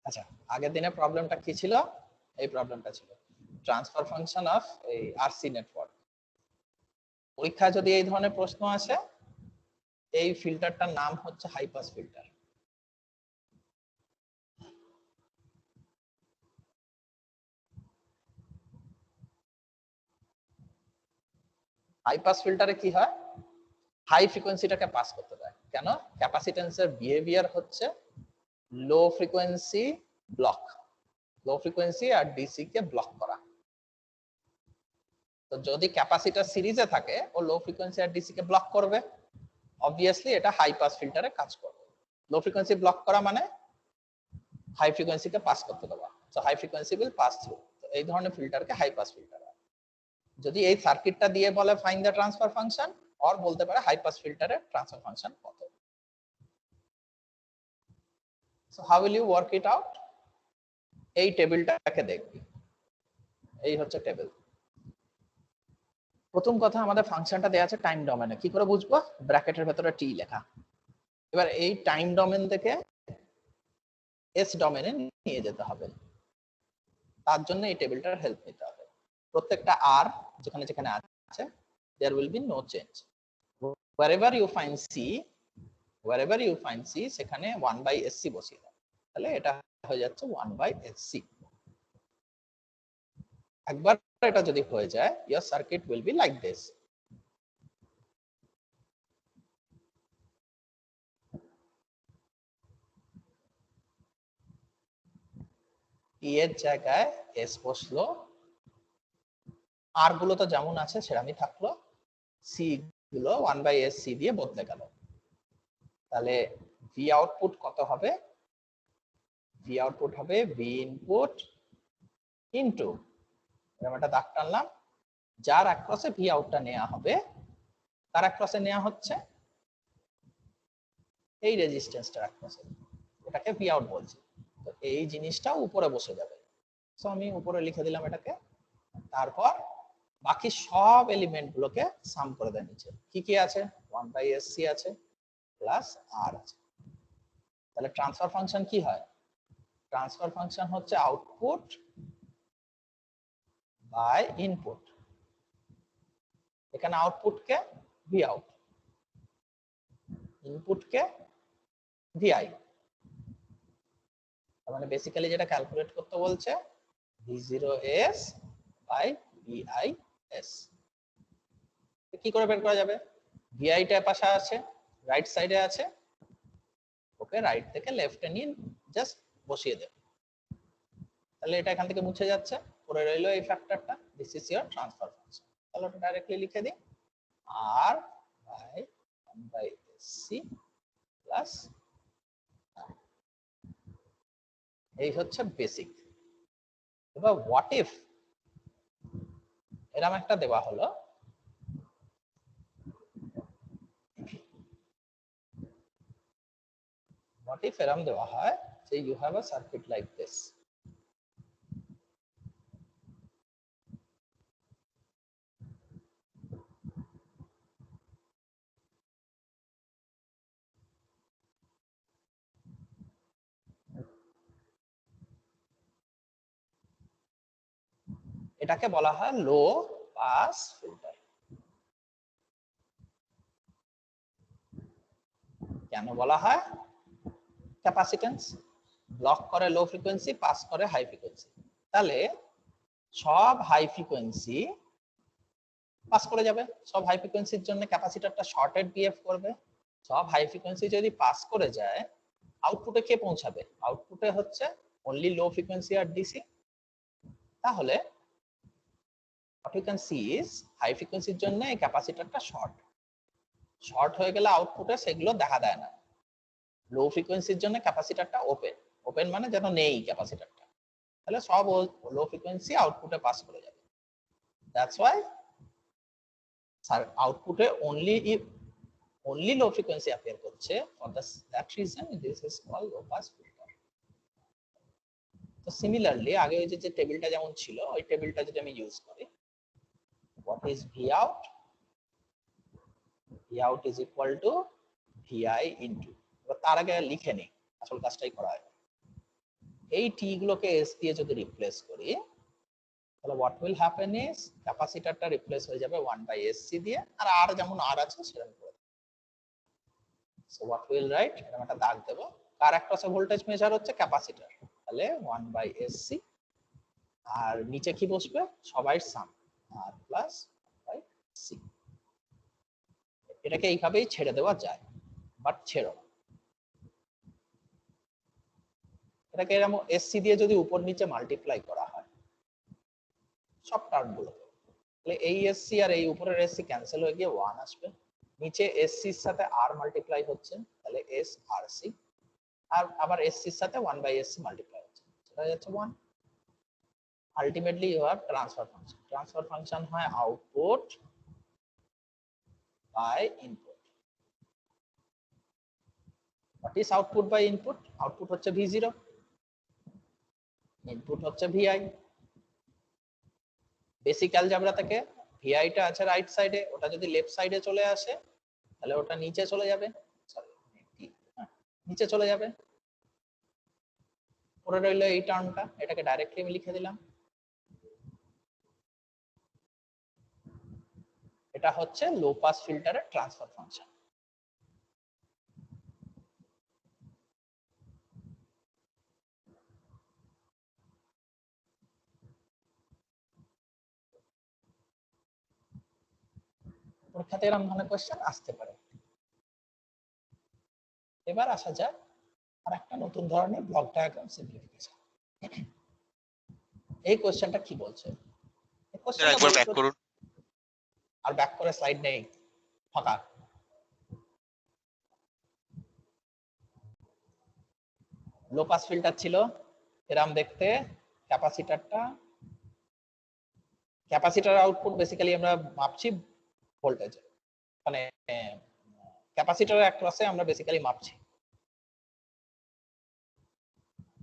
আচ্ছা, আগের দিনে প্রবলেমটা কি ছিল? এই প্রবলেমটা ছিল ট্রান্সফার ফাংশন অফ এই আরসি নেটওয়ার্ক। পরীক্ষায় যদি এই ধরনের প্রশ্ন আসে, এই ফিল্টারটার নাম হচ্ছে high pass filter. High pass ফিল্টারে কি হয়? হাই ফ্রিকোয়েন্সিটাকে পাস করতে দেয়। কেন? ক্যাপাসিট্যান্সের বিহেভিয়ার হচ্ছে low frequency block, low frequency আর ডিসি কে ব্লক করা। তো যদি ক্যাপাসিটর সিরিজে থাকে, ও লো ফ্রিকোয়েন্সি আর ডিসি কে ব্লক করবে, অবভিয়াসলি এটা হাই পাস ফিল্টারে কাজ করবে। লো ফ্রিকোয়েন্সি ব্লক করা মানে হাই ফ্রিকোয়েন্সিকে পাস করতে দেওয়া, so high frequency will pass through. তো এই ধরনের ফিল্টারকে হাই পাস ফিল্টার। যদি এই সার্কিটটা দিয়ে বলে find the transfer function, or বলতে পারে হাই পাস ফিল্টারের ট্রান্সফার ফাংশন কত। So how will you work it out? এই টেবিলটাকে দেখবি, এই হচ্ছে টেবিল। প্রথম কথা, আমাদের ফাংশনটা দেয়া আছে টাইম ডোমেনে। কি করে বুঝবো? ব্র্যাকেটের ভেতরে টি লেখা। এবার এই টাইম ডোমেন থেকে এস ডোমেনে নিয়ে যেতে হবে। তার জন্য এই টেবিলটার হেল্প নিতে হবে। প্রত্যেকটা আর যেখানে যেখানে আছে, there will be no change. wherever you find c সেখানে 1/sc বসিয়ে দাও, তাহলে এটা হয়ে যাচ্ছে 1/sc। একবার এটা যদি হয়ে যায়, your circuit will be like this. e এর জায়গায় s বসলো, আর গুলো তো যেমন আছে সেরকমই থাকলো, c গুলো 1/sc দিয়ে বদলে গেল। তাহলে v আউটপুট কত হবে? v আউটপুট হবে v ইনপুট ইনটু, এরকম একটা দাগ টানলাম, যার অ্যাক্রসে ভি আউটটা নেওয়া হবে, তার অ্যাক্রসে নেওয়া হচ্ছে এই রেজিস্ট্যান্সটার অ্যাক্রসে, এটাকে ভি আউট বলছি। তো এই জিনিসটা উপরে বসে যাবে। সো আমি উপরে লিখে দিলাম এটাকে। তারপর বাকি সব এলিমেন্ট গুলোকে সাম করে দেন নিচে। কি কি আছে? 1/sc আছে, প্লাস আর আছে। তাহলে ট্রান্সফার ফাংশন কি হয়? ট্রান্সফার ফাংশন হচ্ছে আউটপুট বাই ইনপুট। এখানে আউটপুটকে ভি আউট, ইনপুটকে ভিআই। তার মানে বেসিক্যালি যেটা ক্যালকুলেট করতে বলছে v0s বাইvis। কি করে বের করা যাবে? vi টা পাশে আছে, রাইট সাইডে আছে, ওকে রাইট থেকে লেফটে নিয়ে জাস্ট বসিয়ে দেব। তাহলে এটা এখান থেকে মুছে যাচ্ছে, পরে রইলো এই ফ্যাক্টরটা। This is your transfer function. তাহলে ওটা ডাইরেক্টলি লিখে দিই, r বাই 1/sc প্লাস, এই হচ্ছে বেসিক। এবার হোয়াট ইফ এরকম একটা দেওয়া হলো, what if এরকম দেওয়া হয় যে you have a circuit like this, এটাকে বলা হয় লো পাস ফিল্টার। কেন বলা হয়? ক্যাপাসিট্যান্স ব্লক করে লো ফ্রিকোয়েন্সি, পাস করে হাই ফ্রিকোয়েন্সি। তাহলে সব হাই ফ্রিকোয়েন্সি পাস করে যাবে, সব হাই ফ্রিকোয়েন্সির জন্য ক্যাপাসিটরটা শর্টেড বিহেভ করবে। সব হাই ফ্রিকোয়েন্সি যদি পাস করে যায়, আউটপুটে কে পৌঁছাবে? আউটপুটে হচ্ছে অনলি লো ফ্রিকোয়েন্সি আর ডিসি। তাহলে what you can see is high ফ্রিকোয়েন্সির জন্য এই ক্যাপাসিটরটা শর্ট হয়ে গেলে আউটপুটে সেগুলো দেখা দেয় না। লো ফ্রিকোয়েন্সির জন্য ক্যাপাসিটরটা ওপেন মানে যেন নেই ক্যাপাসিটরটা, তাহলে সব লো ফ্রিকোয়েন্সি আউটপুটে পাস করে যাবে। দ্যাটস ওয়াই আউটপুটে only low frequency appear করছে, for that reason this is called low pass filter. তো সিমিলারলি আগে ওই যে টেবিলটা যেমন ছিল, ওই টেবিলটা যদি আমি ইউজ করি, what is v out? v out is equal to vi into তার আগে লিখে নি আসল কাজটাই করা হয়। এই টি গুলোকে এস দিয়ে যদি রিপ্লেস করি তাহলে হোয়াট উইল হ্যাপেন ইজ ক্যাপাসিটরটা রিপ্লেস হয়ে যাবে 1/sc দিয়ে, আর যেমন আর আছে সেরকম করে। সো হোয়াট উইল রাইট, এরকম একটা দাগ দেব, কার অ্যাক্রসে ভোল্টেজ মেজার হচ্ছে ক্যাপাসিটর, তাহলে 1/sc, আর নিচে কি বসবে সবাই সাম আর প্লাস 1/c। এটাকে এইভাবেই ছেড়ে দেওয়া যায়, বাট ছেড়ো না। এটাকে এরকম এসসি দিয়ে যদি উপর নিচে মাল্টিপ্লাই করা হয় সব টার্ম গুলো, তাহলে এই এসসি আর এই উপরের এসসি ক্যান্সেল হয়ে গিয়ে 1 আসবে, নিচে এসসি এর সাথে আর মাল্টিপ্লাই হচ্ছে তাহলে এস আর সি, আর আবার এসসি এর সাথে 1/sc মাল্টিপ্লাই হচ্ছে সেটা হয়ে যাচ্ছে 1। Ultimately you have transfer function. Transfer function হয় output by input. What is output by input? Output হচ্ছে V0, ইনপুট হচ্ছে VI। বেসিক অ্যালজেব্রা থেকে ভিআইটা আছে রাইট সাইডে, ওটা যদি লেফট সাইডে চলে আসে তাহলে ওটা নিচে চলে যাবে, সরি নিচে চলে যাবে। পরে রইল এই টার্মটা, এটাকে ডাইরেক্টলি আমি লিখে দিলাম, এটা হচ্ছে লো পাস ফিল্টারের ট্রান্সফার ফাংশন। পরীক্ষাতে এরকম ধরনের কোয়েশ্চেন আসতে পারে। এবার আসা যাক আর একটা নতুন ধরনের ব্লক ডায়াগ্রাম সিম্পলিফিকেশন। এই কোয়েশ্চেনটা কি বলছে? এই কোয়েশ্চেনটা একবার ব্যাক করুন। আর ব্যাক করে স্লাইড নেই, ফাঁকা। লো পাস ফিল্টার ছিল এরকম দেখতে, ক্যাপাসিটার আউটপুট বেসিক্যালি আমরা মাপছি ভোল্টেজ, মানে ক্যাপাসিটরের অ্যাক্রসে আমরা বেসিক্যালি মাপছি।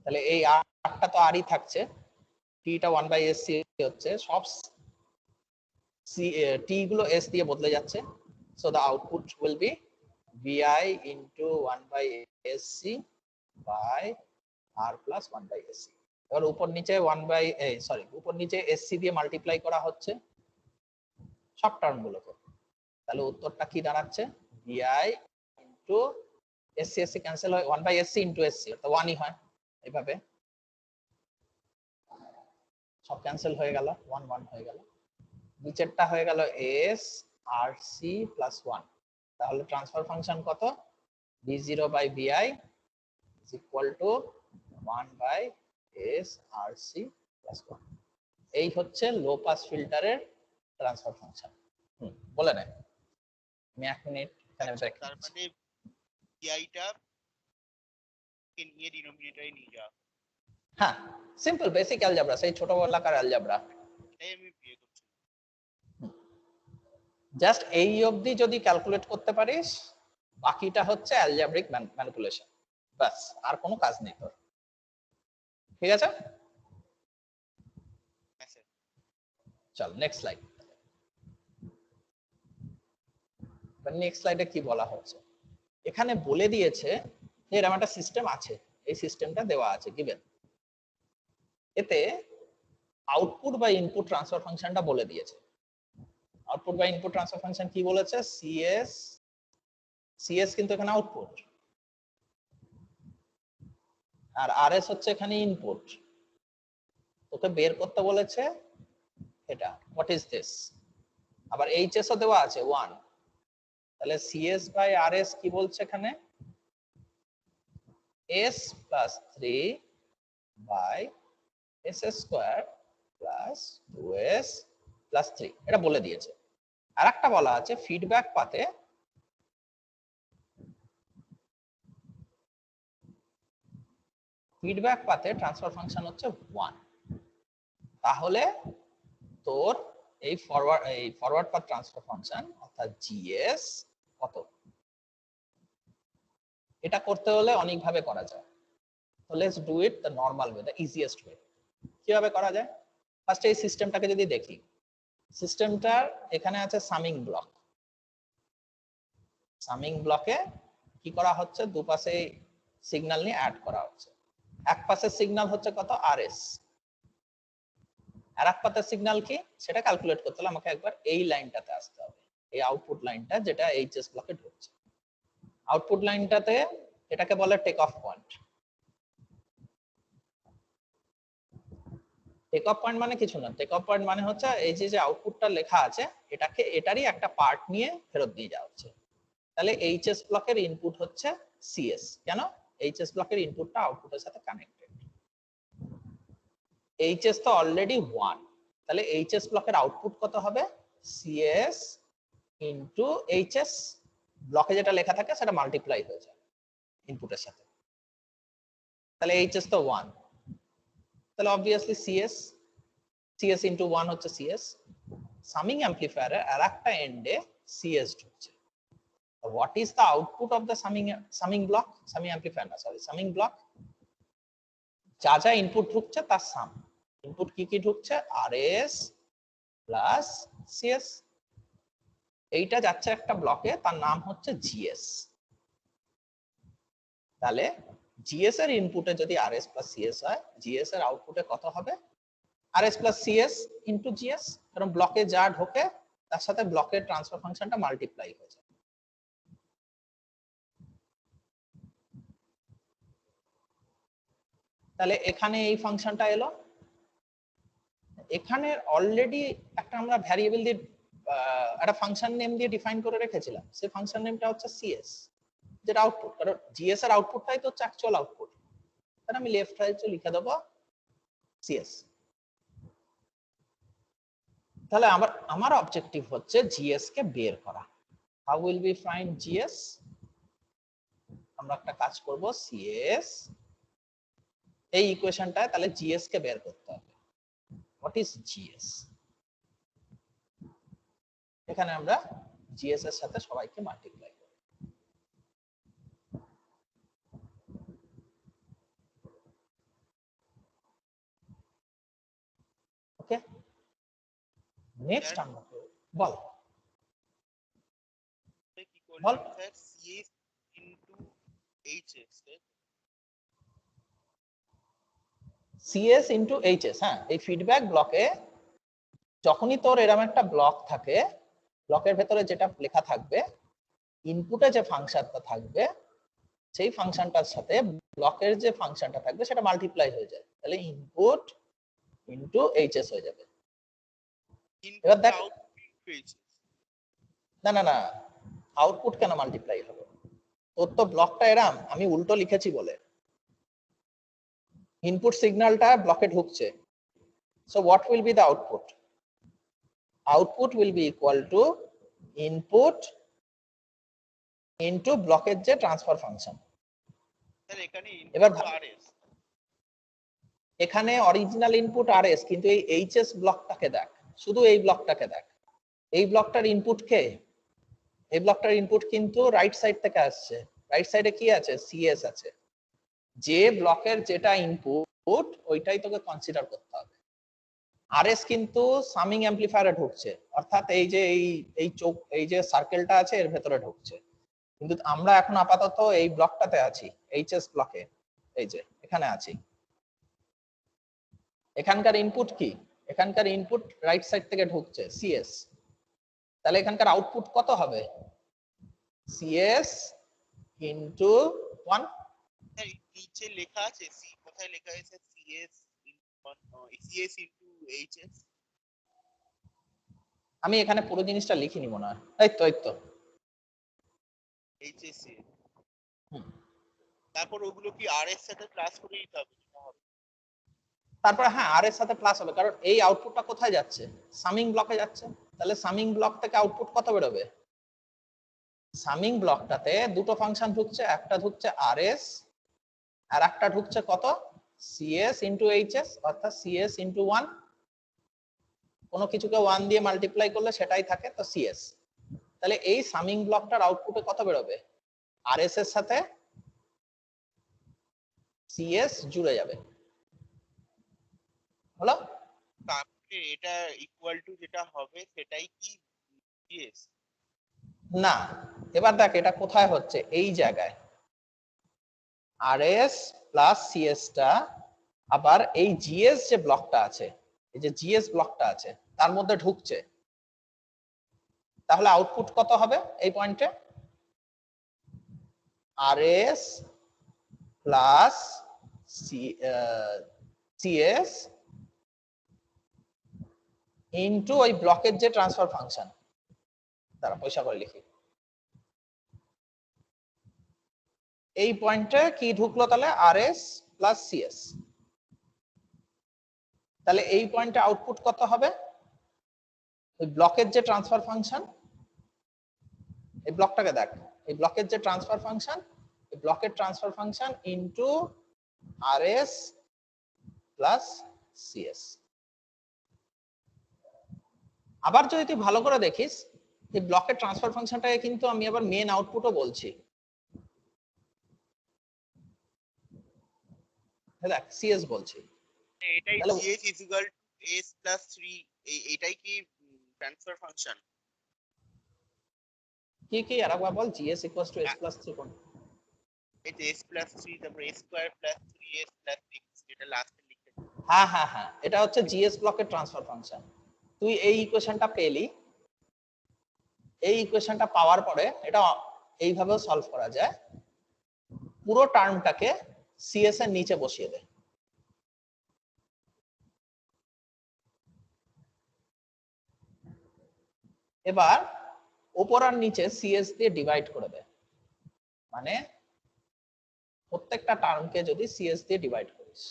তাহলে এই আরটা তো আরই থাকছে, টিটা 1/sc হচ্ছে, সব টি গুলো এস দিয়ে বদলে যাচ্ছে, so the output will be VI into 1/sc by R plus 1/sc। এবার উপর নিচে উপর নিচে এসসি দিয়ে মাল্টিপ্লাই করা হচ্ছে সব টার্ম গুলোকে, তাহলে উত্তরটা কি দাঁড়াচ্ছে? VI into SC SC cancel হয়, 1/sc ইনটু এসসি তো 1ই হয়, এইভাবে সব ক্যান্সেল হয়ে গেল, 1 1 হয়ে গেল, নিচেরটা হয়ে গেল এস আর সি প্লাস 1। তাহলে ট্রান্সফার ফাংশন কত? V0/VI is equal to 1/SRC plus 1। এই হচ্ছে লো পাস ফিল্টারের ট্রান্সফার ফাংশন। বলে নেন, আমি 1 মিনিট এখানে ব্রেক। তার মানে ভিআইটা কে নিয়ে ডিনোমিনেটরে নিয়ে যাও। হ্যাঁ, সিম্পল বেসিক অ্যালজেব্রা, সেই ছোটবেলাকার অ্যালজেব্রা। এটাই আমি বিয়ে করছি। জাস্ট এই অবধি যদি ক্যালকুলেট করতে পারিস, বাকিটা হচ্ছে অ্যালজেব্রিক ম্যানিপুলেশন, বাস, আর কোনো কাজ নেই তোর। ঠিক আছে, চল নেক্সট স্লাইড। নেক্সট স্লাইডে কি বলা হচ্ছে? এখানে বলে দিয়েছে যে এরকম একটা সিস্টেম আছে, এই সিস্টেমটা দেওয়া আছে গিভেন। এতে আউটপুট বা ইনপুট ট্রান্সফার ফাংশনটা বলে দিয়েছে। আউটপুট বা ইনপুট ট্রান্সফার ফাংশন কি বলেছে? সিএস কিন্তু এখানে আউটপুট, আর আরএস হচ্ছে এখানে ইনপুট। তোকে বের করতে বলেছে এটা, হোয়াট ইজ দিস। আবার এইচএস ও দেওয়া আছে 1, তাহলে সিএস বাই আরএস কি বলছে এখানে? s plus 3 by s square plus 2s plus 3, এটা বলে দিয়েছে। আর একটা বলা আছে ফিডব্যাক পাতে ট্রান্সফার ফাংশন হচ্ছে 1। তাহলে তোর এই ফরওয়ার্ড পাথ ট্রান্সফার ফাংশন অর্থাৎ জিএস কত? এটা করতে হলে অনেক ভাবে করা যায়, তো let's do it the normal way, the easiest way. কিভাবে করা যায়? ফার্স্ট এই সিস্টেমটাকে যদি দেখি, সিস্টেমটার এখানে আছে সামিং ব্লক। সামিং ব্লকে কি করা হচ্ছে, দুপাশে সিগন্যাল নিয়ে অ্যাড করা হচ্ছে। এক পাশের সিগন্যাল হচ্ছে কত, আরএস, আর এক পাশের সিগন্যাল কি সেটা ক্যালকুলেট করতে হলে আমাকে একবার এই লাইনটাতে আসতে হবে, এই আউটপুট লাইনটা যেটা এইচএস ব্লকে ঢুকছে। আউটপুট লাইনটাতে এটাকে বলে take off point. Take off point মানে কিছু না, টেক অফ পয়েন্ট মানে হচ্ছে এই যে আউটপুটটা লেখা আছে এটাকে এটারই একটা পার্ট নিয়ে ফেরত দিয়ে যাওয়া হচ্ছে। তাহলে এইচএস ব্লকের ইনপুট হচ্ছে সিএস। কেন? এইচএস ব্লকের ইনপুটটা আউটপুটের সাথে কানেক্টেড। এইচএস তো অলরেডি 1, তাহলে এইচএস ব্লকের আউটপুট কত হবে, সিএস ইনটু এইচএস। ব্লকে যেটা লেখা থাকে সেটা মাল্টিপ্লাই হয়ে যায় ইনপুটের সাথে। তাহলে এইচএস তো 1, তাহলে অবভিয়াসলি সিএস ইনটু 1 হচ্ছে সিএস। সামিং অ্যাম্পলিফায়ারের আরেকটা এন্ডে সিএস ঢুকছে। What is the output of the summing block? Summing amplifier না, sorry, summing block. যা যা ইনপুট ঢুকছে তার সাম। ইনপুট কি কি ঢুকছে, আরএস প্লাস সিএস। এইটা যাচ্ছে একটা ব্লকে, তার নাম হচ্ছে জিএস। তাহলে জিএস এর ইনপুটে যদি আরএস প্লাস সিএস হয়, জিএস এর আউটপুটে কত হবে, RS plus CS into GS. কারণ ব্লকে যা ঢোকে তার সাথে ব্লকের ট্রান্সফার ফাংশনটা মাল্টিপ্লাই হয়ে যায়। তাহলে এখানে এই ফাংশনটা এলো, এখানে অলরেডি একটা আমরা ভ্যারিয়েবল দিয়ে একটা ফাংশন নেম দিয়ে ডিফাইন করে রেখেছিলাম। সেই ফাংশন নেমটা হচ্ছে সিএস, যেটা আউটপুট। কারণ জিএস এর আউটপুটটাই তো হচ্ছে অ্যাকচুয়াল আউটপুট। তাহলে আমি লেফট রাইটে লিখে দেবো সিএস। তাহলে আমার অবজেক্টিভ হচ্ছে জিএস কে বের করা। How will be find GS? আমরা একটা কাজ করব, সিএস এই ইকুয়েশনটায় তাহলে জিএস কে বের করতে হবে। What is GS? এখানে আমরা জিএস এর সাথে সবাইকে মাল্টিপ্লাই করব। ওকে, নেক্সট আমরা বল বল CS into HS. CS into HS. হ্যাঁ, এই ফিডব্যাক ব্লকে যখনই তোর এরকম একটা ব্লক থাকে, ব্লকের ভেতরে যেটা লেখা থাকবে, ইনপুটে যে ফাংশনটা থাকবে সেই ফাংশনটার সাথে ব্লকের যে ফাংশনটা থাকবে সেটা মাল্টিপ্লাই হয়ে যায়। তাহলে ইনপুট ইনটু এইচএস হয়ে যাবে। এবার দেখ, না না না, আউটপুট কেন মাল্টিপ্লাই হবে? তোর তো ব্লকটা এরম, আমি উল্টো লিখেছি বলে। ইনপুট সিগন্যালটা ব্লকে ঢুকছে, so what will be the output? Output will B equal to input into ব্লকের যে ট্রান্সফার ফাংশন। এবার এখানে অরিজিনাল ইনপুট আরএস, কিন্তু এই এইচএস ব্লকটাকে দেখ, শুধু এই ব্লকটাকে দেখ। এই ব্লকটার ইনপুট কে? এই ব্লকটার ইনপুট কিন্তু রাইট সাইড থেকে আসছে। রাইট সাইডে কি আছে? সিএস আছে। যে ব্লকের যেটা ইনপুট ওইটাই তোকে কনসিডার করতে হবে। আরএস কিন্তু সামিং অ্যাম্পলিফায়ারে ঢুকছে, অর্থাৎ এই যে এই চোখ, এই যে সার্কেলটা আছে এর ভেতরে ঢুকছে। কিন্তু আমরা এখন আপাতত এই ব্লকটাতে আছি, এইচএস ব্লকে, এই যে এখানে আছি। এখানকার ইনপুট কি? এখানকার ইনপুট রাইট সাইড থেকে ঢুকছে, সিএস। তাহলে এখানকার আউটপুট কত হবে? CS into 1। নিচে লেখা আছে, সি কোথায় লেখা আছে? CS CS into HS. আমি এখানে পুরো জিনিসটা লিখিনি মনে হয়। এই তো এইচএস। তারপর ওগুলো কি আর এর সাথে প্লাস করে দিতে হবে? তারপরে হ্যাঁ, আর এর সাথে প্লাস হবে, কারণ এই আউটপুটটা কোথায় যাচ্ছে? সামিং ব্লকে যাচ্ছে। তাহলে সামিং ব্লক থেকে আউটপুট কত বেরোবে? সামিং ব্লকটাতে দুটো ফাংশন ঢুকছে, একটা ঢুকছে আরএস আর একটা ঢুকছে কত? সিএস ইনটু এইচএস, অর্থাৎ সিএস ইনটু 1। কোনো কিছুকে 1 দিয়ে মাল্টিপ্লাই করলে সেটাই থাকে, তো সিএস। তাহলে এই সামিং ব্লকটার আউটপুটে কত বেরোবে? আরএস এর সাথে সিএস জুড়ে যাবে। হলো? তাহলে এটা ইকুয়াল টু যেটা হবে সেটাই কি জিএস? না, এবার দেখ এটা কোথায় হচ্ছে, এই জায়গায় আরএস প্লাস সিএস টা আবার এই জিএস যে ব্লকটা আছে, এই যে জিএস ব্লকটা আছে তার মধ্যে ঢুকছে। তাহলে আউটপুট কত হবে এই পয়েন্টে? আরএস প্লাস সিএস ইনটু ওই ব্লকের যে ট্রান্সফার ফাংশন, তারা পয়সা করে লিখি, এই পয়েন্টে কি ঢুকলো তাহলে আরএস প্লাস সিএস। তাহলে এই পয়েন্টে আউটপুট কত হবে? ওই ব্লকের যে ট্রান্সফার ফাংশন, এই ব্লকটাকে দেখ, এই ব্লকের যে ট্রান্সফার ফাংশন, এই ব্লকের transfer function into RS plus CS. আবার যদি তুই ভালো করে দেখিস, এই ব্লকের ট্রান্সফার ফাংশনটাকে কিন্তু আমি আবার মেন আউটপুটও বলছি। দেখ সিএস বলছি, এটাই GS is equal to S plus 3, এইটাই কি ট্রান্সফার ফাংশন? কি কি আর একবার বল, GS equals to S plus 3 কোন? এটা এস প্লাস 3 তারপর S square plus 3s plus 6 যেটা লাস্টে লিখে। হ্যাঁ হ্যাঁ হ্যাঁ, এটা হচ্ছে জিএস ব্লকের ট্রান্সফার ফাংশন। তুই এই ইকুয়েশনটা পেলি, এই ইকুয়েশনটা পাওয়ার পরে এটা এইভাবেও সলভ করা যায়, পুরো টার্মটাকে সিএস এর নিচে বসিয়ে দে। এবার উপর আর নিচে সিএস দিয়ে ডিভাইড করে দে, মানে প্রত্যেকটা টার্মকে যদি সিএস দিয়ে ডিভাইড করিস,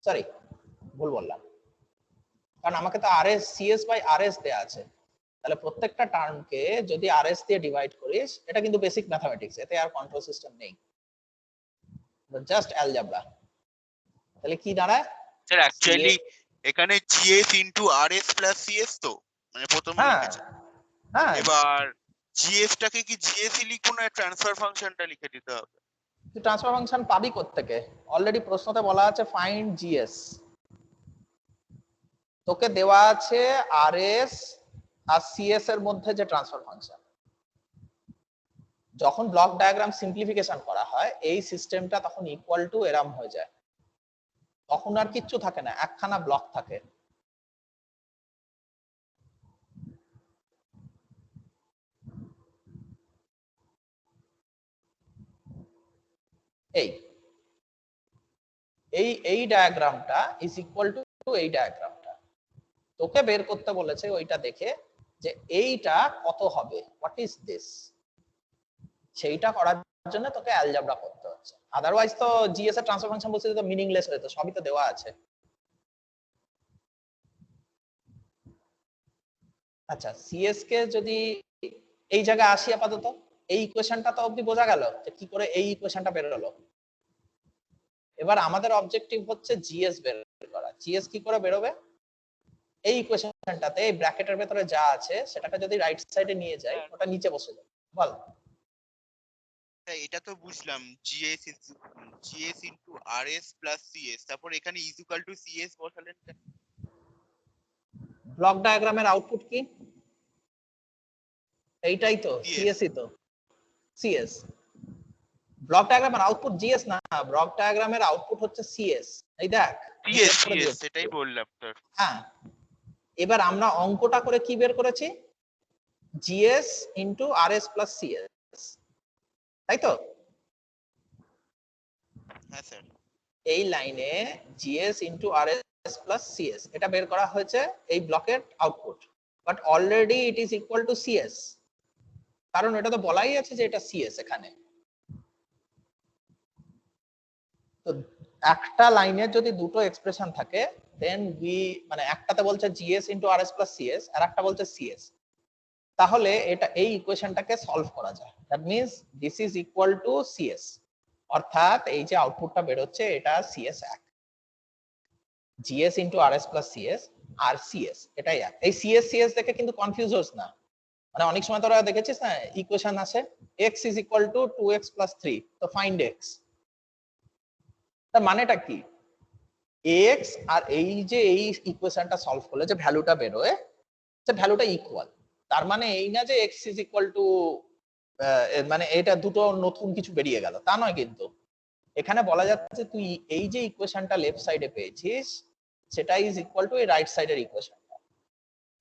সরি ভুল বললাম, কারণ আমাকে তো আরএস সিএস বাই আরএস দেয়া আছে, তাহলে প্রত্যেকটা টার্মকে যদি আরএস দিয়ে ডিভাইড করিস, এটা কিন্তু বেসিক ম্যাথমেটিক্স, এতে আর কন্ট্রোল সিস্টেম নেই, জাস্ট অ্যালজেব্রা। তাহলে কি দাঁড়ায় স্যার অ্যাকচুয়ালি এখানে GS into RS plus CS তো মানে প্রথমে লিখেছে। হ্যাঁ, এবার জিএস টাকে কি জিএস ই লিখবো না ট্রান্সফার ফাংশনটা লিখে দিতে হবে? তুই ট্রান্সফার ফাংশন পাবি কোত্থেকে? অলরেডি প্রশ্নতে বলা আছে ফাইন্ড জিএস, তোকে দেওয়া আছে আরএস আর সিএস এর মধ্যে যে ট্রান্সফার ফাংশন। যখন ব্লক ডায়াগ্রাম সিম্পলিফিকেশন করা হয়, এই সিস্টেমটা তখন ইকুয়াল টু এরম হয়ে যায়, তখন আর কিচ্ছু থাকে না, একখানা ব্লক থাকে। এই এই এই ডায়াগ্রামটা ইজ ইকুয়াল টু এই ডায়াগ্রামটা, তোকে বের করতে বলেছে ওইটা দেখে যে এইটা কত হবে, হোয়াট ইজ দিস, সেইটা করার জন্য তোকে অ্যালজেব্রা করতে হচ্ছে। আদারওয়াইজ তো জিএস এর ট্রান্সফার ফাংশন বলতে তো মিনিংলেস হতো, সবই তো দেওয়া আছে। আচ্ছা সিএস কে যদি এই জায়গায় আসি আপাতত, এই ইকুয়েশনটা তো অবধি বোঝা গেল যে কি করে এই ইকুয়েশনটা বের হলো। এবার আমাদের অবজেক্টিভ হচ্ছে জিএস বের করা। জিএস কি করে বেরোবে? এই ইকুয়েশনটাতে এই ব্র্যাকেটের ভেতরে যা আছে সেটাকে যদি রাইট সাইডে নিয়ে যাই, ওটা নিচে বসে যাবে। বল। এটা তো বুঝলাম, GS into RS plus CS, তারপর এখানে ইজ ইকুয়াল টু সিএস বসালেন কেন? ব্লক ডায়াগ্রামের আউটপুট কি? এইটাই তো সিএস ই তো, সিএস। ব্লক ডায়াগ্রামের আউটপুট জিএস না, ব্লক ডায়াগ্রামের আউটপুট হচ্ছে সিএস। এই দেখ সিএস সেটাই বললাম স্যার। হ্যাঁ, এবার আমরা অঙ্কটা করে কি বের করেছি? GS into RS plus CS, তাই তো? হ্যাঁ স্যার। এই লাইনে GS into RS plus CS এটা বের করা হয়েছে এই ব্লকের output, but already it is equal to CS, কারণ এটা তো বলাই আছে যে এটা সিএস এখানে। তো একটা লাইনে যদি দুটো এক্সপ্রেশন থাকে, দেন মানে একটাতে বলছে GS into RS plus CS আর একটা বলছে সিএস, তাহলে এটা এই ইকুয়েশনটাকে সলভ করা যায়। That means this is equal to CS, অর্থাৎ এই যে আউটপুটটা বের হচ্ছে এটা সিএস এক, GS into RS plus CS আর সিএস এটাই এক। এই সিএস সিএস দেখে কিন্তু কনফিউজ হোস না, মানে অনেক সময় তোরা দেখেছিস না ইকুয়েশন আছে x is equal two 2x plus 3, তো ফাইন্ড x, তার মানেটা কি? x আর এই যে এই ইকুয়েশনটা সলভ করলে যে ভ্যালুটা বেরোয়, সে ভ্যালুটা ইকুয়াল, তার মানে এই না যে x ইজ ইকুয়াল টু মানে এটা দুটো নতুন কিছু বেরিয়ে গেল, তা নয় কিন্তু। এখানে বলা যাচ্ছে তুই এই যে ইকুয়েশনটা লেফট সাইডে পেয়েছিস সেটা ইজ ইকুয়াল টু এই রাইট সাইডের ইকুয়েশন।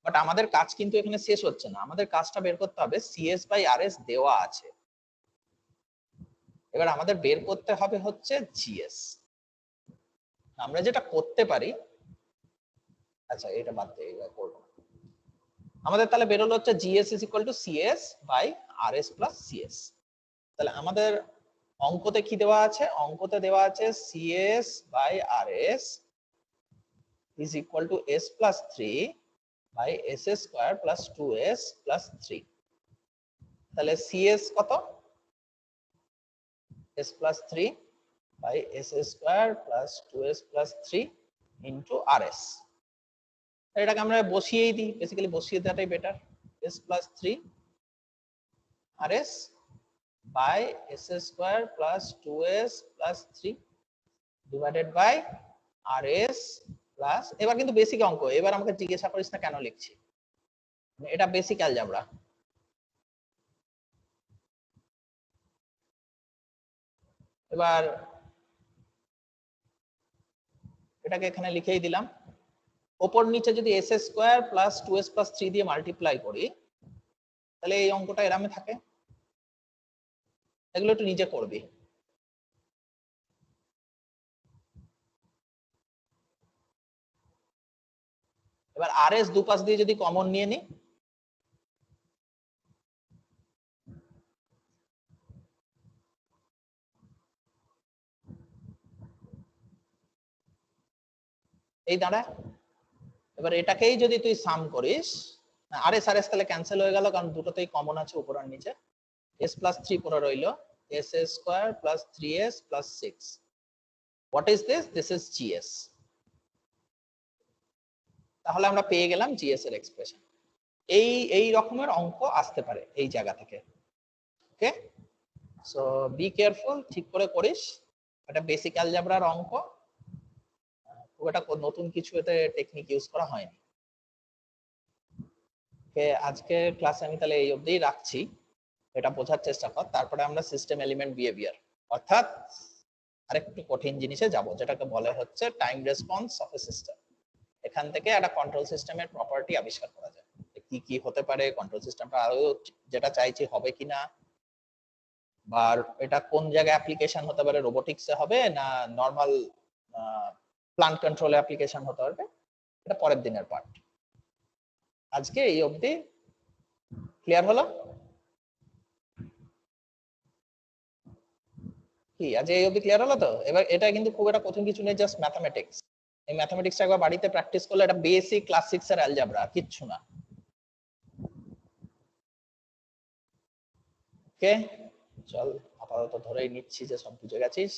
বাট আমাদের কাজ কিন্তু এখানে শেষ হচ্ছে না, আমাদের কাজটা বের করতে হবে CS বাই RS দেওয়া আছে, এবার আমাদের বের করতে হবে হচ্ছে GS। আমরা যেটা করতে পারি, আচ্ছা এটা বাদ দিয়ে এবার করবো, আমাদের তাহলে বেরোলো হচ্ছে GS is equal to CS by RS plus CS। তাহলে আমাদের অঙ্কতে কি দেওয়া আছে, অঙ্কতে দেওয়া আছে CS by RS is equal to S plus 3 by SS square plus 2S plus 3। তাহলে CS কত, S plus 3 by SS square plus 2S plus 3 into RS। এটাকে আমরা বসিয়েই দিই, বেসিক্যালি বসিয়ে দেওয়াটাই better. S plus 3 RS by SS square plus 2S plus 3 divided by RS plus, এবার কিন্তু বেসিক অঙ্ক, এবার আমাকে জিজ্ঞাসা করিস না কেন লিখছি, এটা বেসিক অ্যালজেব্রা। এবার এটাকে এখানে লিখেই দিলাম, ওপর নিচে যদি SS square plus 2S plus 3 দিয়ে মাল্টিপ্লাই করি তাহলে এই অঙ্কটা এরামে থাকে। এগুলো একটু নিজে করবি। এবার RS দুপাশ দিয়ে যদি কমন নিয়ে নি, এই দাঁড়ায়। এবার এটাকেই যদি তুই সাম করিস, RS RS তাহলে ক্যান্সেল হয়ে গেল কারণ দুটোতেই কমন আছে উপর আর নিচে। S প্লাস 3 পড়ে রইলো, SS square plus 3S plus 6। What is this, this is GS। তাহলে আমরা পেয়ে গেলাম GS এর এক্সপ্রেশন। এই রকমের অঙ্ক আসতে পারে এই জায়গা থেকে। ওকে, সো বি কেয়ারফুল, ঠিক করে করিস। এটা বেসিক অ্যালজেব্রার অঙ্ক, খুব একটা নতুন কিছু এতে টেকনিক ইউজ করা হয়নি। ওকে, আজকে ক্লাসে আমি তাহলে এই অবধিই রাখছি, এটা বোঝার চেষ্টা কর। তারপরে আমরা সিস্টেম এলিমেন্ট বিহেভিয়ার অর্থাৎ আরেকটু কঠিন জিনিসে যাব, যেটাকে বলে হচ্ছে time response of a system. এখান থেকে একটা কন্ট্রোল সিস্টেমের প্রপার্টি আবিষ্কার করা যায়, কি কি হতে পারে, কন্ট্রোল সিস্টেমটা আরো যেটা চাইছি হবে কিনা, বা এটা কোন জায়গায় অ্যাপ্লিকেশন হতে পারে, রোবোটিক্সে হবে না নরমাল প্লান্ট কন্ট্রোলে অ্যাপ্লিকেশন হতে পারবে, এটা পরের দিনের পার্ট। আজকে এই অবধি ক্লিয়ার হলো কি? আজ এই অবধি ক্লিয়ার হলো তো? এবার এটা কিন্তু খুব একটা কঠিন কিছু নেই, জাস্ট ম্যাথমেটিক্স। এই ম্যাথমেটিক্সটা একবার বাড়িতে প্র্যাকটিস করলে এটা বেসিক ক্লাস 6 এর অ্যালজেব্রা, কিচ্ছু না। ওকে, চল আপাতত ধরেই নিচ্ছি যে সব বুঝে গেছিস।